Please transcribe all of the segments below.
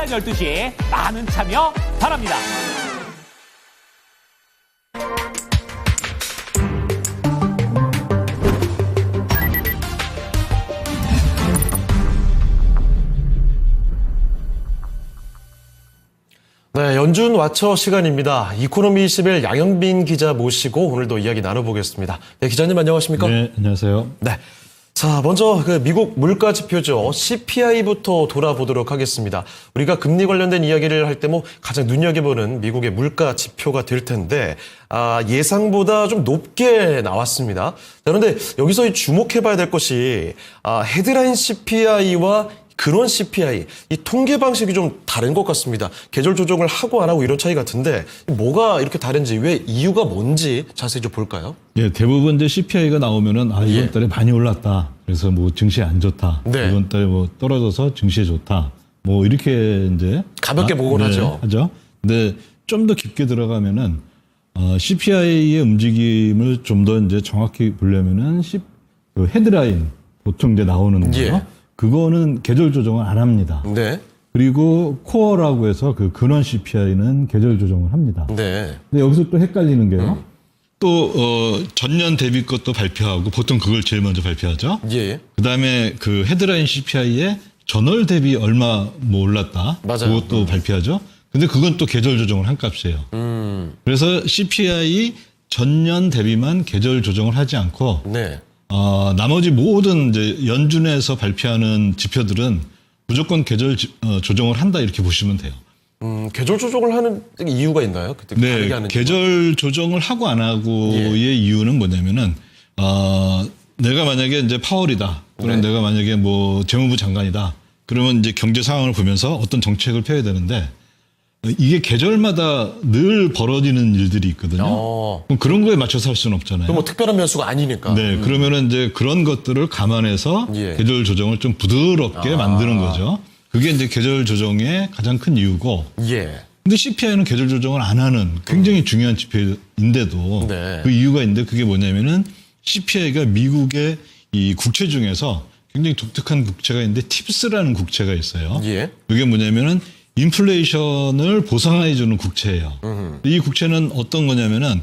오전 12시 많은 참여 바랍니다. 네, 연준 와처 시간입니다. 이코노미 21 양현빈 기자 모시고 오늘도 이야기 나눠보겠습니다. 네, 기자님 안녕하십니까? 네, 안녕하세요. 네. 자, 먼저 미국 물가 지표죠. CPI부터 돌아보도록 하겠습니다. 우리가 금리 관련된 이야기를 할 때 가장 눈여겨보는 미국의 물가 지표가 될 텐데, 예상보다 좀 높게 나왔습니다. 자, 그런데 여기서 주목해봐야 될 것이, 헤드라인 CPI와 근원 CPI, 이 통계 방식이 좀 다른 것 같습니다. 계절 조정을 하고 안 하고 이런 차이 같은데 뭐가 이렇게 다른지, 왜 이유가 뭔지 자세히 좀 볼까요? 예, 대부분 이제 CPI가 나오면은 이번 달에 많이 올랐다. 그래서 증시에 안 좋다. 네. 이번 달에 떨어져서 증시에 좋다. 이렇게 이제 가볍게 보곤 하죠. 근데 좀 더 깊게 들어가면은 CPI의 움직임을 좀 더 이제 정확히 보려면은 그 헤드라인 보통 이제 나오는 거요. 예. 그거는 계절 조정을 안 합니다. 네. 그리고 코어라고 해서 그 근원 CPI는 계절 조정을 합니다. 네. 근데 여기서 또 헷갈리는 게요. 또 전년 대비 것도 발표하고 보통 그걸 제일 먼저 발표하죠. 예. 그다음에 그 헤드라인 CPI에 전월 대비 얼마 올랐다. 맞아요. 그것도 발표하죠. 근데 그건 또 계절 조정을 한 값이에요. 그래서 CPI 전년 대비만 계절 조정을 하지 않고 네. 나머지 모든 이제 연준에서 발표하는 지표들은 무조건 계절 조정을 한다 이렇게 보시면 돼요. 계절 조정을 하는 이유가 있나요? 그때 다르게 네, 하는 계절 조정을 하고 안 하고의 이유는 뭐냐면은 내가 만약에 이제 파월이다, 또는 네. 내가 만약에 재무부 장관이다, 그러면 이제 경제 상황을 보면서 어떤 정책을 펴야 되는데 이게 계절마다 늘 벌어지는 일들이 있거든요. 그럼 그런 거에 맞춰서 할 수는 없잖아요. 그럼 특별한 변수가 아니니까. 네, 그러면은 이제 그런 것들을 감안해서 예. 계절 조정을 좀 부드럽게 만드는 거죠. 그게 이제 계절 조정의 가장 큰 이유고. 예. 근데 CPI는 계절 조정을 안 하는 굉장히 중요한 지표인데도 네. 그 이유가 있는데 그게 뭐냐면은 CPI가 미국의 이 국채 중에서 굉장히 독특한 국채가 있는데 팁스라는 국채가 있어요. 예. 이게 뭐냐면은 인플레이션을 보상해주는 국채예요. 이 국채는 어떤 거냐면은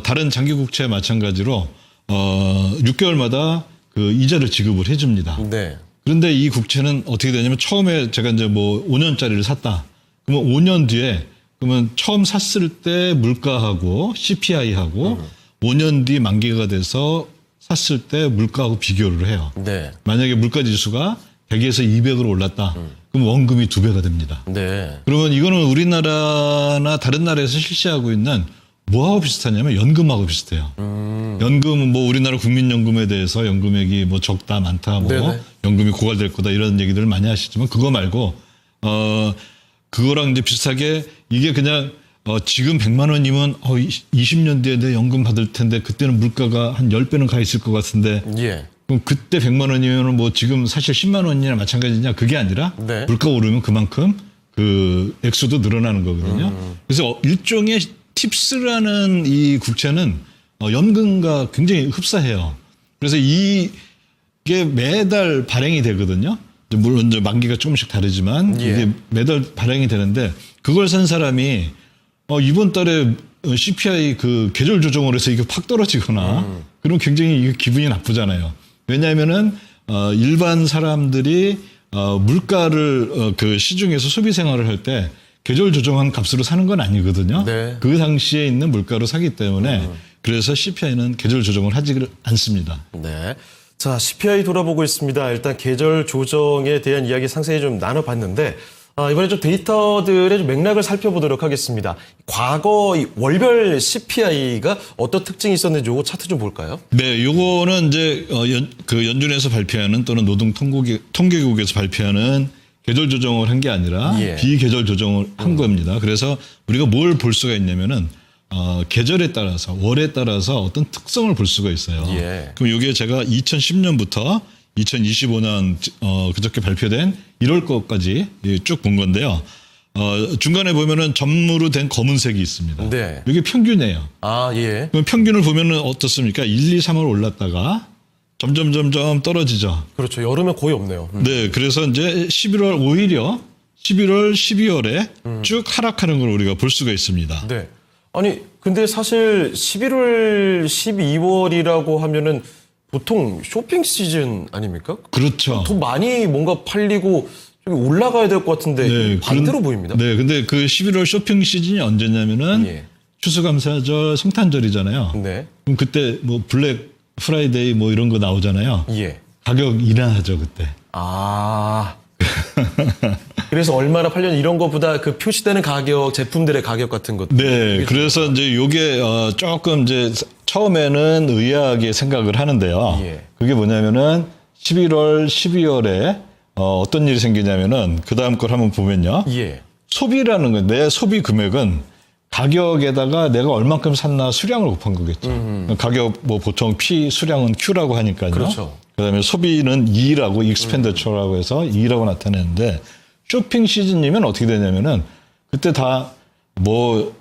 다른 장기 국채와 마찬가지로 6개월마다 그 이자를 지급을 해줍니다. 네. 그런데 이 국채는 어떻게 되냐면 처음에 제가 이제 5년짜리를 샀다. 그러면 5년 뒤에 그러면 처음 샀을 때 물가하고 CPI하고 5년 뒤 만기가 돼서 샀을 때 물가하고 비교를 해요. 네. 만약에 물가 지수가 100에서 200으로 올랐다. 그럼 원금이 2배가 됩니다. 네. 그러면 이거는 우리나라나 다른 나라에서 실시하고 있는 뭐하고 비슷하냐면 연금하고 비슷해요. 연금은 우리나라 국민연금에 대해서 연금액이 적다 많다 네네. 연금이 고갈될 거다 이런 얘기들을 많이 하시지만 그거 말고 그거랑 이제 비슷하게 이게 그냥 지금 100만 원이면 20년 뒤에 내 연금 받을 텐데 그때는 물가가 한 10배는 가 있을 것 같은데 예. 그럼 그때 100만 원이면 지금 사실 10만 원이나 마찬가지냐 그게 아니라 네. 물가 오르면 그만큼 그 액수도 늘어나는 거거든요. 그래서 일종의 팁스라는 이 국채는 연금과 굉장히 흡사해요. 그래서 이게 매달 발행이 되거든요. 물론 이제 만기가 조금씩 다르지만 예. 이게 매달 발행이 되는데 그걸 산 사람이 이번 달에 CPI 그 계절 조정을 해서 이게 팍 떨어지거나 그럼 굉장히 이게 기분이 나쁘잖아요. 왜냐하면은 일반 사람들이 물가를 그 시중에서 소비 생활을 할 때 계절 조정한 값으로 사는 건 아니거든요. 네. 그 당시에 있는 물가로 사기 때문에 그래서 CPI는 계절 조정을 하지 않습니다. 네. 자, CPI 돌아보고 있습니다. 일단 계절 조정에 대한 이야기 상세히 좀 나눠봤는데 이번에 좀 데이터들의 좀 맥락을 살펴보도록 하겠습니다. 과거 이 월별 CPI가 어떤 특징이 있었는지 요거 차트 좀 볼까요? 네, 요거는 이제 그 연준에서 발표하는 또는 노동통계국에서 발표하는 계절 조정을 한 게 아니라 예. 비계절 조정을 한 겁니다. 그래서 우리가 뭘 볼 수가 있냐면은 계절에 따라서 월에 따라서 어떤 특성을 볼 수가 있어요. 예. 그럼 이게 제가 2010년부터 2025년 그저께 발표된 1월 거까지 쭉 본 건데요. 중간에 보면은 점으로 된 검은색이 있습니다. 네. 이게 평균이에요. 아, 예. 그럼 평균을 보면은 어떻습니까? 1, 2, 3월 올랐다가 점점 떨어지죠. 그렇죠. 여름에 거의 없네요. 네, 그래서 이제 11월 오히려 11월, 12월에 쭉 하락하는 걸 우리가 볼 수가 있습니다. 네. 아니, 근데 사실 11월, 12월이라고 하면은 보통 쇼핑 시즌 아닙니까? 그렇죠. 더 많이 뭔가 팔리고 좀 올라가야 될 것 같은데 반대로 보입니다. 네, 근데 그 11월 쇼핑 시즌이 언제냐면은 예. 추수감사절, 성탄절이잖아요. 네. 그럼 그때 뭐 블랙 프라이데이 뭐 이런 거 나오잖아요. 예. 가격 인하하죠, 그때. 아. 그래서 얼마나 팔렸는 이런 것보다 그 표시되는 가격, 제품들의 가격 같은 것. 네, 그래서 이제 요게 조금 이제 처음에는 의아하게 생각을 하는데요. 예. 그게 뭐냐면은 11월, 12월에 어떤 일이 생기냐면은 그 다음 걸 한번 보면요. 예. 소비라는 건 내 소비 금액은 가격에다가 내가 얼만큼 샀나 수량을 곱한 거겠죠. 가격 뭐 보통 P 수량은 Q라고 하니까요. 그렇죠. 그다음에 소비는 E라고 익스펜더처라고 해서 E라고 나타내는데 쇼핑 시즌이면 어떻게 되냐면은 그때 다 뭐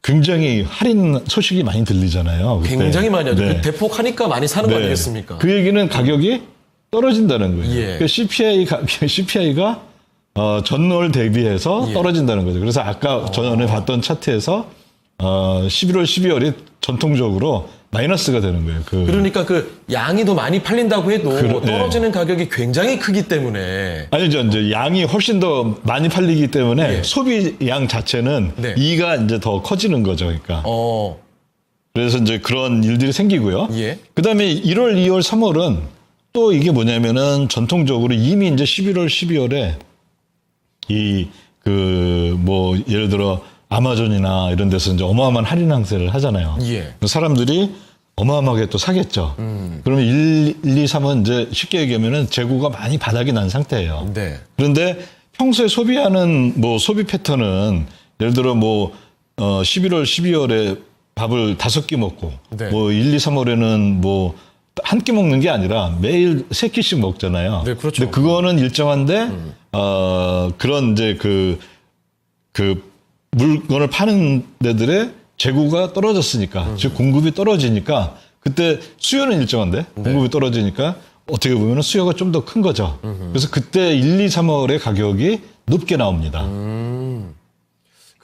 굉장히 할인 소식이 많이 들리잖아요. 그때. 굉장히 많이 하죠. 네. 그 대폭하니까 많이 사는 거 아니겠습니까? 그 얘기는 가격이 떨어진다는 거예요. 예. 그 CPI가 전월 대비해서 떨어진다는 거죠. 그래서 아까 전에 봤던 차트에서 11월, 12월이 전통적으로 마이너스가 되는 거예요. 그러니까 그 양이 더 많이 팔린다고 해도 떨어지는 가격이 굉장히 크기 때문에 아니죠. 이제 양이 훨씬 더 많이 팔리기 때문에 소비 양 자체는 네. 이가 이제 더 커지는 거죠. 그러니까. 어. 그래서 이제 그런 일들이 생기고요. 예. 그다음에 1월, 2월, 3월은 또 이게 뭐냐면은 전통적으로 이미 이제 11월, 12월에 뭐 예를 들어 아마존이나 이런 데서 이제 어마어마한 할인 행세를 하잖아요. 예. 사람들이 어마어마하게 또 사겠죠. 그러면 1, 2, 3은 이제 쉽게 얘기하면은 재고가 많이 바닥이 난 상태예요. 네. 그런데 평소에 소비하는 뭐 소비 패턴은 예를 들어 뭐 11월, 12월에 밥을 5끼 먹고 네. 뭐 1, 2, 3월에는 뭐 한 끼 먹는 게 아니라 매일 3끼씩 먹잖아요. 네, 그렇죠. 근데 그거는 일정한데 그런 이제 그 물건을 파는 데들의 재고가 떨어졌으니까 즉 공급이 떨어지니까 그때 수요는 일정한데 공급이 떨어지니까 어떻게 보면 수요가 좀 더 큰 거죠. 그래서 그때 1, 2, 3월의 가격이 높게 나옵니다.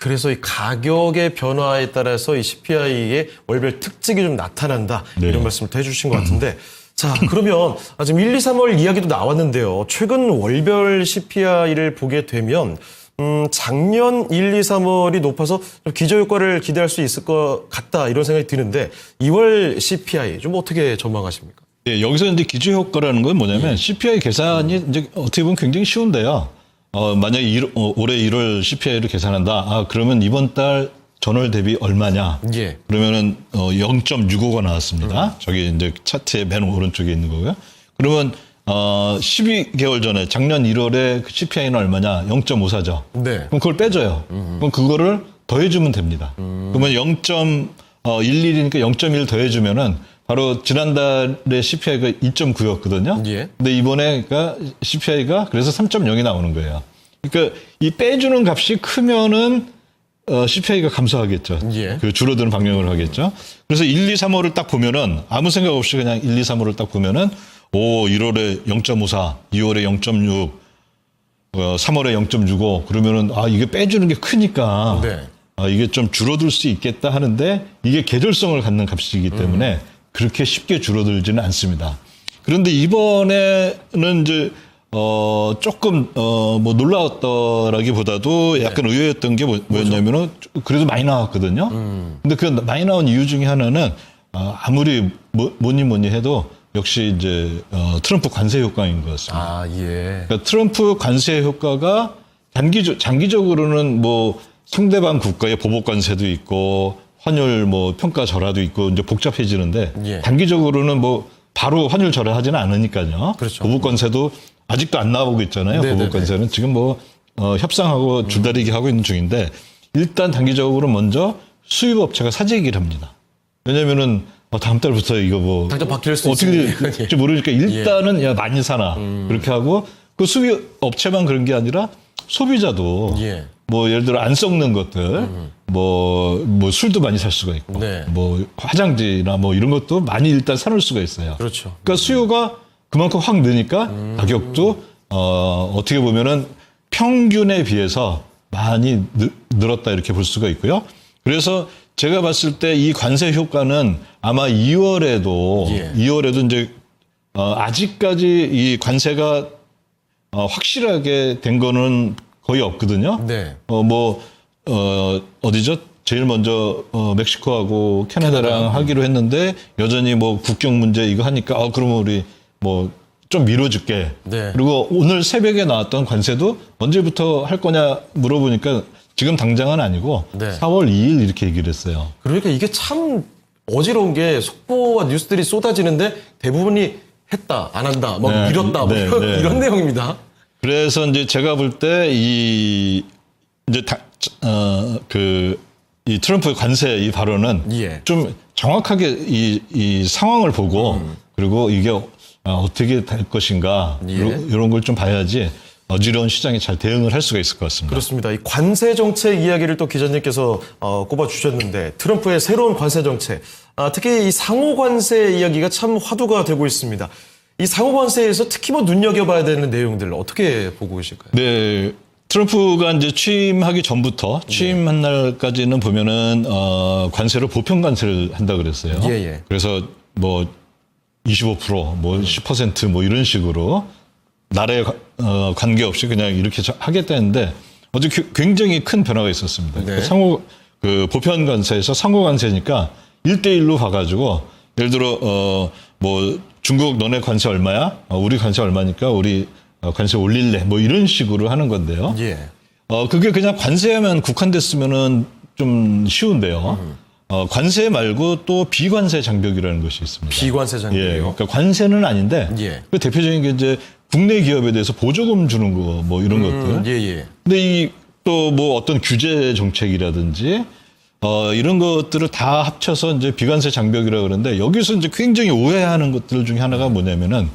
그래서 이 가격의 변화에 따라서 이 CPI의 월별 특징이 좀 나타난다. 네. 이런 말씀을 또 해주신 것 같은데. 자, 그러면 지금 1, 2, 3월 이야기도 나왔는데요. 최근 월별 CPI를 보게 되면 작년 1, 2, 3월이 높아서 좀 기저효과를 기대할 수 있을 것 같다. 이런 생각이 드는데 2월 CPI 좀 어떻게 전망하십니까? 예, 여기서 이제 기저효과라는 건 뭐냐면 CPI 계산이 이제 어떻게 보면 굉장히 쉬운데요. 만약에 올해 1월 CPI를 계산한다. 그러면 이번 달 전월 대비 얼마냐? 예. 그러면은 0.65가 나왔습니다. 저기 이제 차트의 맨 오른쪽에 있는 거고요. 그러면 12개월 전에 작년 1월에 그 CPI는 얼마냐? 0.54죠. 네. 그럼 그걸 빼줘요. 그럼 그거를 더해주면 됩니다. 그러면 0.11이니까 0.1 더해주면은 바로 지난달에 CPI가 2.9였거든요. 예. 근데 이번에 그러니까 CPI가 그래서 3.0이 나오는 거예요. 그러니까 이 빼주는 값이 크면은 CPI가 감소하겠죠. 예. 그 줄어드는 방향으로 하겠죠. 그래서 1, 2, 3월을 딱 보면은 아무 생각 없이 그냥 1, 2, 3월을 딱 보면은 1월에 0.54, 2월에 0.6, 3월에 0.65 그러면은 이게 빼주는 게 크니까 네. 이게 좀 줄어들 수 있겠다 하는데 이게 계절성을 갖는 값이기 때문에 그렇게 쉽게 줄어들지는 않습니다. 그런데 이번에는 이제 조금 뭐 놀라웠더라기보다도 약간 의외였던 게 뭐였냐면은 그래도 많이 나왔거든요. 근데 그 많이 나온 이유 중에 하나는 아무리 뭐니 해도 역시 이제 트럼프 관세 효과인 것 같습니다. 예. 그러니까 트럼프 관세 효과가 장기적으로는 뭐 상대방 국가의 보복 관세도 있고 환율 뭐 평가 절하도 있고 이제 복잡해지는데 예. 단기적으로는 뭐 바로 환율 절하하지는 않으니까요. 그렇죠. 보복 관세도 아직도 안 나오고 있잖아요. 네네네. 보복 관세는 지금 뭐 협상하고 줄다리기 하고 있는 중인데 일단 단기적으로 먼저 수입 업체가 사재 얘기를 합니다. 왜냐면은 다음 달부터 이거 뭐 당장 바뀔 수 어떻게 있으니까. 될지 모르니까 일단은 야 많이 사나 그렇게 하고 그 수입 업체만 그런 게 아니라 소비자도 예. 뭐 예를 들어 안 썩는 것들 뭐 술도 많이 살 수가 있고 네. 뭐 화장지나 뭐 이런 것도 많이 일단 사놓을 수가 있어요. 그렇죠. 그러니까 수요가 그만큼 확 느니까 가격도 어떻게 보면은 평균에 비해서 많이 늘었다 이렇게 볼 수가 있고요. 그래서 제가 봤을 때 이 관세 효과는 아마 2월에도 예. 2월에도 이제 아직까지 이 관세가 확실하게 된 거는 거의 없거든요. 네. 어디죠? 제일 먼저 멕시코하고 캐나다랑 하기로 했는데 여전히 뭐 국경 문제 이거 하니까 그러면 우리 뭐 좀 미뤄줄게. 네. 그리고 오늘 새벽에 나왔던 관세도 언제부터 할 거냐 물어보니까 지금 당장은 아니고 네. 4월 2일 이렇게 얘기를 했어요. 그러니까 이게 참 어지러운 게 속보와 뉴스들이 쏟아지는데 대부분이 했다, 안 한다, 뭐 네. 미뤘다, 뭐 네. 이런 내용입니다. 그래서 이제 제가 볼 때 이 트럼프의 관세 이 발언은 예. 좀 정확하게 이 상황을 보고 그리고 이게 어떻게 될 것인가 예. 이런 걸 좀 봐야지 어지러운 시장에 잘 대응을 할 수가 있을 것 같습니다. 그렇습니다. 이 관세 정책 이야기를 또 기자님께서 꼽아 주셨는데 트럼프의 새로운 관세 정책, 특히 이 상호 관세 이야기가 참 화두가 되고 있습니다. 이 상호 관세에서 특히 뭐 눈여겨봐야 되는 내용들 어떻게 보고 계실까요? 네. 트럼프가 이제 취임하기 전부터 취임한 날까지는 보면은 관세를 보편 관세를 한다 그랬어요. 예, 예. 그래서 뭐 25%, 뭐 10% 이런 식으로 나라에 관계없이 그냥 이렇게 하겠다는데 어제 굉장히 큰 변화가 있었습니다. 네. 보편 관세에서 상호 관세니까 1대1로 봐가지고 예를 들어 뭐 중국 너네 관세 얼마야? 우리 관세 얼마니까 우리 관세 올릴래? 뭐 이런 식으로 하는 건데요. 예. 그게 그냥 관세에만 국한됐으면은 좀 쉬운데요. 관세 말고 또 비관세 장벽이라는 것이 있습니다. 비관세 장벽이요? 예, 그러니까 관세는 아닌데 예. 그 대표적인 게 이제 국내 기업에 대해서 보조금 주는 거 뭐 이런 것들. 예, 예. 근데 이 또 뭐 어떤 규제 정책이라든지 이런 것들을 다 합쳐서 이제 비관세 장벽이라고 그러는데 여기서 이제 굉장히 오해하는 것들 중에 하나가 뭐냐면은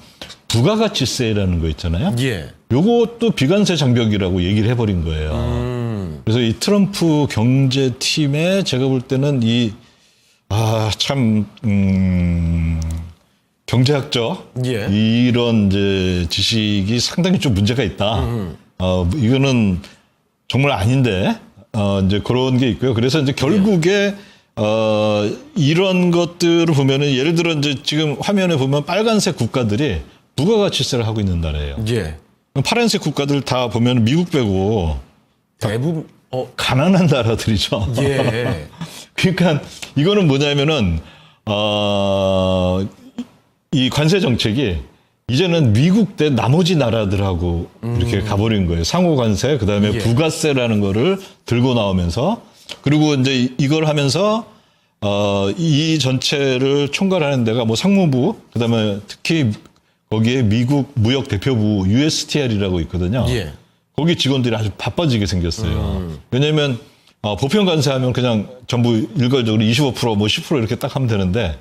부가가치세라는 거 있잖아요. 예. 요것도 비관세 장벽이라고 얘기를 해버린 거예요. 그래서 이 트럼프 경제팀에 제가 볼 때는 경제학적 예. 이런 이제 지식이 상당히 좀 문제가 있다. 이거는 정말 아닌데 이제 그런 게 있고요. 그래서 이제 결국에 이런 것들을 보면은 예를 들어 이제 지금 화면에 보면 빨간색 국가들이 부가가치세를 하고 있는 나라예요. 예. 파란색 국가들 다 보면 미국 빼고 대부분, 가난한 나라들이죠. 예. 그러니까 이거는 뭐냐면은 이 관세 정책이 이제는 미국 대 나머지 나라들하고 이렇게 가버린 거예요. 상호 관세, 그다음에 예. 부가세라는 거를 들고 나오면서 그리고 이제 이걸 하면서 이 전체를 총괄하는 데가 뭐 상무부, 그다음에 특히 거기에 미국 무역 대표부 USTR이라고 있거든요. 예. 거기 직원들이 아주 바빠지게 생겼어요. 왜냐하면 보편 관세하면 그냥 전부 일괄적으로 25%, 뭐 10% 이렇게 딱 하면 되는데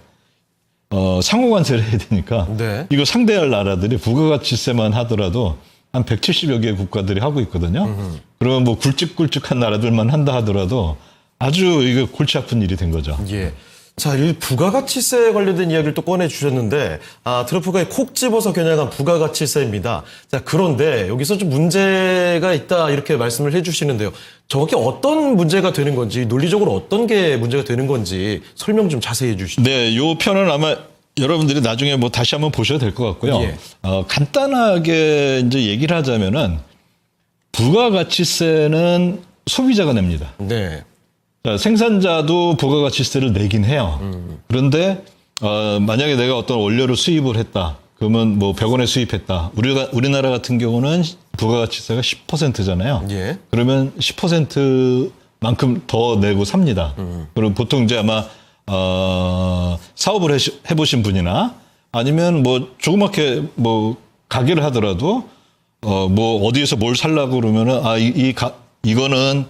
상호 관세를 해야 되니까 네. 이거 상대할 나라들이 부가가치세만 하더라도 한 170여 개의 국가들이 하고 있거든요. 그러면 뭐 굵직굵직한 나라들만 한다 하더라도 아주 이거 골치 아픈 일이 된 거죠. 예. 자, 이 부가가치세 관련된 이야기를 또 꺼내주셨는데, 트럼프가 콕 집어서 겨냥한 부가가치세입니다. 자, 그런데 여기서 좀 문제가 있다, 이렇게 말씀을 해주시는데요. 정확히 어떤 문제가 되는 건지, 논리적으로 어떤 게 문제가 되는 건지 설명 좀 자세히 해주시죠. 네, 요 편은 아마 여러분들이 나중에 뭐 다시 한번 보셔도 될 것 같고요. 예. 간단하게 이제 얘기를 하자면은 부가가치세는 소비자가 냅니다. 네. 자, 생산자도 부가가치세를 내긴 해요. 그런데 만약에 내가 어떤 원료를 수입을 했다. 그러면 뭐 100원에 수입했다. 우리나라 같은 경우는 부가가치세가 10%잖아요. 예. 그러면 10%만큼 더 내고 삽니다. 그럼 보통 이제 아마 사업을 해보신 분이나 아니면 뭐 조그맣게 뭐 가게를 하더라도 뭐 어디에서 뭘 살라고 그러면은 이거는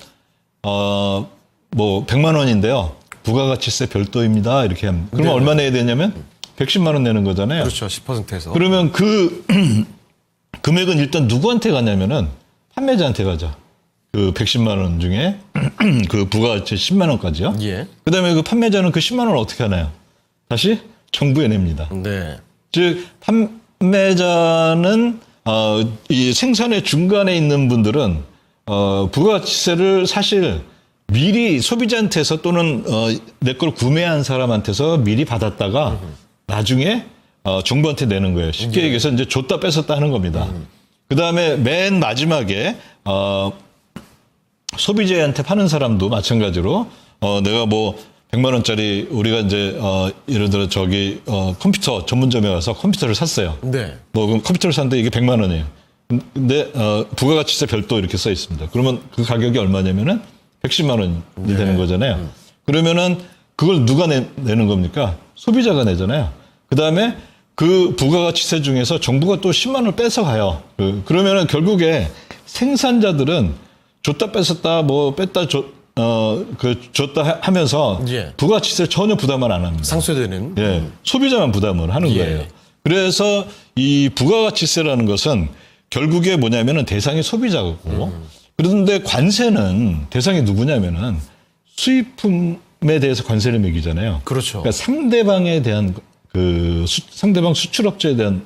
뭐 100만 원인데요. 부가가치세 별도입니다. 이렇게 하면. 그러면 네. 얼마 내야 되냐면 110만 원 내는 거잖아요. 그렇죠. 10%에서. 그러면 그 금액은 일단 누구한테 가냐면은 판매자한테 가죠. 그 110만 원 중에 그 부가가치 10만 원까지요. 예. 그다음에 그 판매자는 그 10만 원을 어떻게 하나요? 다시 정부에 냅니다. 네. 즉 판매자는 이 생산의 중간에 있는 분들은 부가가치세를 사실 미리 소비자한테서 또는 내 걸 구매한 사람한테서 미리 받았다가 나중에 정부한테 내는 거예요. 쉽게 얘기해서 이제 줬다 뺏었다 하는 겁니다. 그 다음에 맨 마지막에 소비자한테 파는 사람도 마찬가지로 내가 뭐 100만 원짜리 우리가 이제 예를 들어 저기 컴퓨터 전문점에 가서 컴퓨터를 샀어요. 네. 뭐 그럼 컴퓨터를 샀는데 이게 100만 원이에요. 근데 부가가치세 별도 이렇게 써 있습니다. 그러면 그 가격이 얼마냐면은 110만 원이 되는 거잖아요. 그러면은 그걸 누가 내는 겁니까? 소비자가 내잖아요. 그다음에 그 부가가치세 중에서 정부가 또 10만 원을 뺏어가요. 그러면은 결국에 생산자들은 줬다 뺏었다 뭐 뺐다 줬다 하면서 예. 부가가치세를 전혀 부담을 안 합니다. 상쇄되는. 예, 소비자만 부담을 하는 예. 거예요. 그래서 이 부가가치세라는 것은 결국에 뭐냐면은 대상이 소비자고 그런데 관세는 대상이 누구냐면은 수입품에 대해서 관세를 매기잖아요. 그렇죠. 그러니까 상대방에 대한 상대방 수출업체에 대한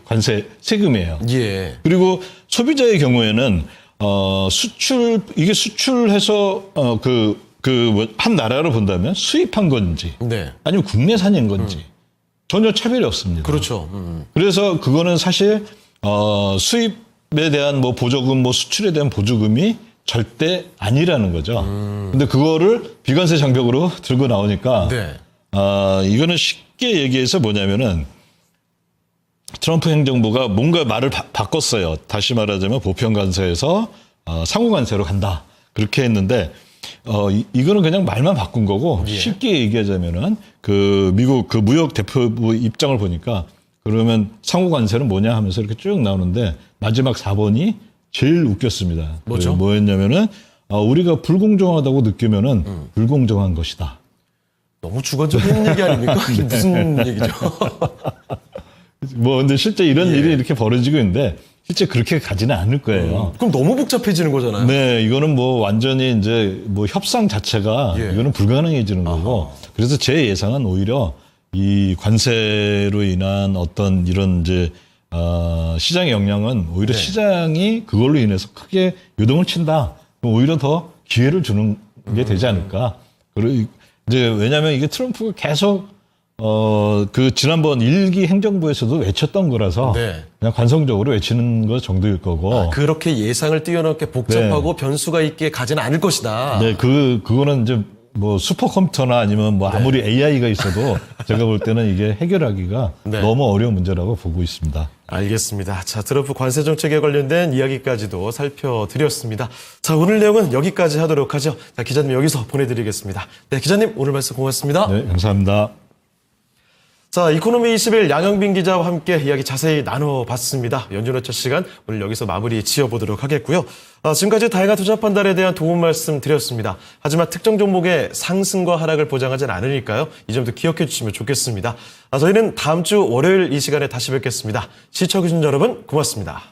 관세 세금이에요. 예. 그리고 소비자의 경우에는 이게 수출해서 한 나라로 본다면 수입한 건지 네. 아니면 국내산인 건지 전혀 차별이 없습니다. 그렇죠. 그래서 그거는 사실 수입에 대한 뭐 보조금, 뭐 수출에 대한 보조금이 절대 아니라는 거죠. 근데 그거를 비관세 장벽으로 들고 나오니까 네. 이거는 쉽게 얘기해서 뭐냐면은 트럼프 행정부가 뭔가 말을 바꿨어요. 다시 말하자면 보편관세에서 상호관세로 간다. 그렇게 했는데 이거는 그냥 말만 바꾼 거고 예. 쉽게 얘기하자면은 미국 무역 대표부 입장을 보니까 그러면 상호관세는 뭐냐 하면서 이렇게 쭉 나오는데 마지막 4번이 제일 웃겼습니다. 뭐죠? 뭐였냐면은 우리가 불공정하다고 느끼면은 불공정한 것이다. 너무 주관적인 얘기 아닙니까? 이게 무슨 얘기죠? 뭐 근데 실제 이런 일이 이렇게 벌어지고 있는데 실제 그렇게 가지는 않을 거예요. 그럼 너무 복잡해지는 거잖아요. 네, 이거는 뭐 완전히 이제 뭐 협상 자체가 예. 이거는 불가능해지는 거고. 그래서 제 예상은 오히려 이 관세로 인한 어떤 이런 이제 시장의 영향은 오히려 네. 시장이 그걸로 인해서 크게 요동을 친다. 그럼 오히려 더 기회를 주는 게 되지 않을까. 그리고 이제 왜냐하면 이게 트럼프가 계속 지난번 1기 행정부에서도 외쳤던 거라서 네. 그냥 관성적으로 외치는 것 정도일 거고. 그렇게 예상을 뛰어넘게 복잡하고 변수가 있게 가지는 않을 것이다. 네, 그거는 이제 뭐 슈퍼컴퓨터나 아니면 뭐 아무리 AI가 있어도 제가 볼 때는 이게 해결하기가 네. 너무 어려운 문제라고 보고 있습니다. 알겠습니다. 자, 트럼프 관세 정책에 관련된 이야기까지도 살펴드렸습니다. 자, 오늘 내용은 여기까지 하도록 하죠. 자, 기자님 여기서 보내드리겠습니다. 네, 기자님 오늘 말씀 고맙습니다. 네, 감사합니다. 자, 이코노미 21 양영빈 기자와 함께 이야기 자세히 나눠봤습니다. 연준의 첫 시간 오늘 여기서 마무리 지어보도록 하겠고요. 지금까지 다양한 투자 판단에 대한 도움 말씀 드렸습니다. 하지만 특정 종목의 상승과 하락을 보장하진 않으니까요. 이 점도 기억해 주시면 좋겠습니다. 저희는 다음 주 월요일 이 시간에 다시 뵙겠습니다. 시청해주신 여러분 고맙습니다.